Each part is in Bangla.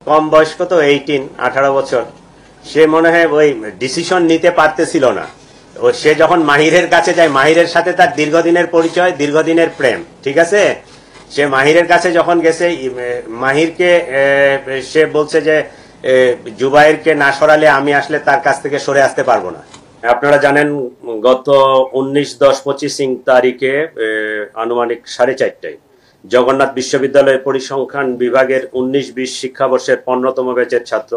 কম বয়স্ক তো 18 বছর। সে মনে হয় ওই ডিসিশন নিতে পারতেছিল না। ও সে যখন মাহিরের কাছে যায়, মাহিরের সাথে তার দীর্ঘদিনের পরিচয়, দীর্ঘদিনের প্রেম, ঠিক আছে। সে মাহিরের কাছে যখন গেছে, মাহিরকে সে বলছে যে জুবাইরকে না সরালে আমি আসলে তার কাছ থেকে সরে আসতে পারবো না। আপনারা জানেন গত 19/10-25 তারিখে আনুমানিক 4:30টায় জগন্নাথ বিশ্ববিদ্যালয়ের পরিসংখ্যান বিভাগের 19-20 শিক্ষাবর্ষের 15তম ব্যাচের ছাত্র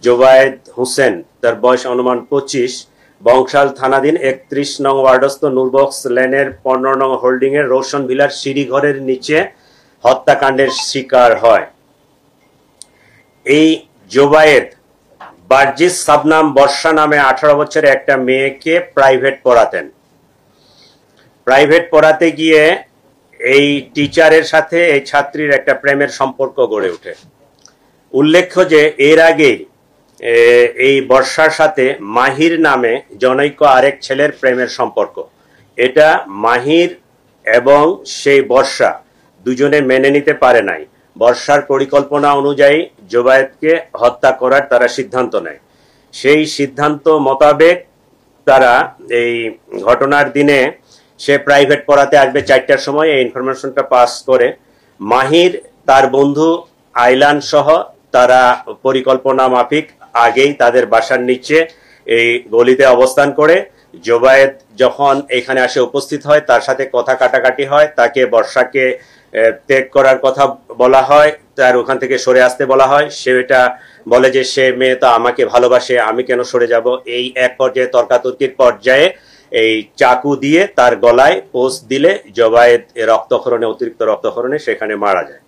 জোবায়েদ হোসেন, তার বয়স অনুমান 25, বংশাল থানাধীন 31 নং ওয়ার্ডস্থ নূরবক্স লেনের 15 নং হোল্ডিং এর রোশন ভিলার সিঁড়িঘরের নিচে হত্যাকাণ্ডের শিকার হয়। এই জোবায়েদ বার্জিস সাবনাম বর্ষা নামে 18 বছরের একটা মেয়েকে প্রাইভেট পড়াতেন। প্রাইভেট পড়াতে গিয়ে এই টিচারের সাথে এই ছাত্রীর একটা প্রেমের সম্পর্ক গড়ে ওঠে। উল্লেখ্য যে এর আগে এই বর্ষার সাথে মাহির নামে জনৈক আরেক ছেলের প্রেমের সম্পর্ক। এটা মাহির এবং সেই বর্ষা দুজনে মেনে নিতে পারে নাই। বর্ষার পরিকল্পনা অনুযায়ী জোবায়েদকে হত্যা করার তারা সিদ্ধান্ত নেয়। সেই সিদ্ধান্ত মোতাবেক তারা এই ঘটনার দিনে সে প্রাইভেট পড়াতে আসবে 4টার সময়, এই ইনফরমেশনটা পাস করে মাহির তার বন্ধু আইলান সহ তারা পরিকল্পনা মাফিক আগেই তাদের বাসার নিচে এই গলিতে অবস্থান করে। জোবায়েদ যখন এখানে আসে উপস্থিত হয়, তার সাথে কথা কাটাকাটি হয়, তাকে বর্ষাকে ত্যাগ করার কথা বলা হয়, তার ওখান থেকে সরে আসতে বলা হয়। সে এটা বলে যে সে মেয়ে তো আমাকে ভালোবাসে, আমি কেন সরে যাব। এই এক পর্যায়ে তর্কাতর্কির পর্যায়ে এই চাকু দিয়ে তার গলায় পোস্ট দিলে জোবায়েদ রক্তক্ষরণে, অতিরিক্ত রক্তক্ষরণে সেখানে মারা যায়।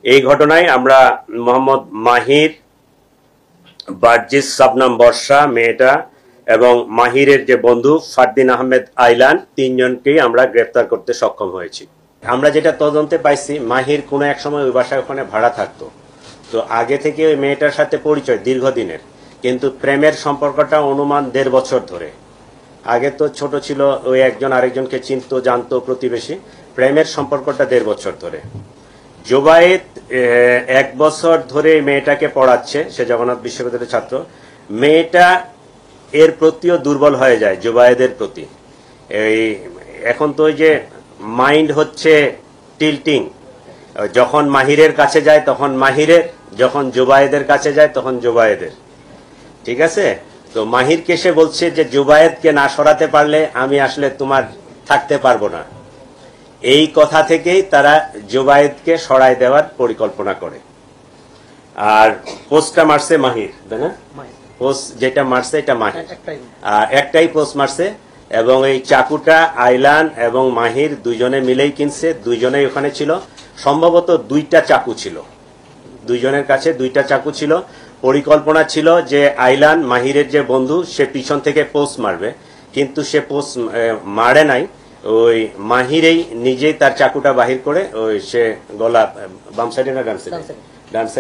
এই ঘটনায় আমরা মোহাম্মদ মাহির, বার্জিস সাবনাম বর্ষা মেয়েটা এবং মাহিরের যে বন্ধু ফারদিন আহমেদ আইলান, 3 জনকেই আমরা গ্রেফতার করতে সক্ষম হয়েছি। আমরা যেটা তদন্তে পাইছি, মাহির কোনো এক সময় ওই বাসায় ওখানে ভাড়া থাকতো। তো আগে থেকে ওই মেয়েটার সাথে পরিচয় দীর্ঘদিনের, কিন্তু প্রেমের সম্পর্কটা অনুমান 1.5 বছর ধরে। আগে তো ছোট ছিল, ওই একজন আরেকজনকে চিনতো, জানতো, প্রতিবেশী। প্রেমের সম্পর্কটা 1.5 বছর ধরে। জোবায়েদ 1 বছর ধরে মেয়েটাকে পড়াচ্ছে, সে জগন্নাথ বিশ্ববিদ্যালয়ের ছাত্র। মেয়েটা এর প্রতিও দুর্বল হয়ে যায় জোবায়েদের প্রতি। এই এখন তো ওই যে মাইন্ড হচ্ছে টিল্টিং, যখন মাহিরের কাছে যায় তখন মাহিরের, যখন জোবায়েদের কাছে যায় তখন জোবায়েদের, ঠিক আছে। তো মাহিরকে সে বলছে যে জোবায়েদকে না সরাতে পারলে আমি আসলে তোমার থাকতে পারবো না। এই কথা থেকেই তারা জোবায়েদকে সরাই দেওয়ার পরিকল্পনা করে। আর পোস্টটা মারছে মাহির, তাই না? পোস্ট যেটা মারছে এটা মাহির, আর একটাই পোস্ট মারছে। এবং এই চাকুটা আইলান এবং মাহির দুজনে মিলেই কিনছে, দুজনেই ওখানে ছিল। সম্ভবত 2টা চাকু ছিল, দুজনের কাছে 2টা চাকু ছিল। পরিকল্পনা ছিল যে আইলান, মাহিরের যে বন্ধু, সে পিছন থেকে পোস্ট মারবে, কিন্তু সে পোস্ট মারে নাই। ওই মাহিরেই নিজেই তার চাকুটা বাহির করে ওই সে গলা, বাম সাইডে না ডান সাইডে, ডান সাইডে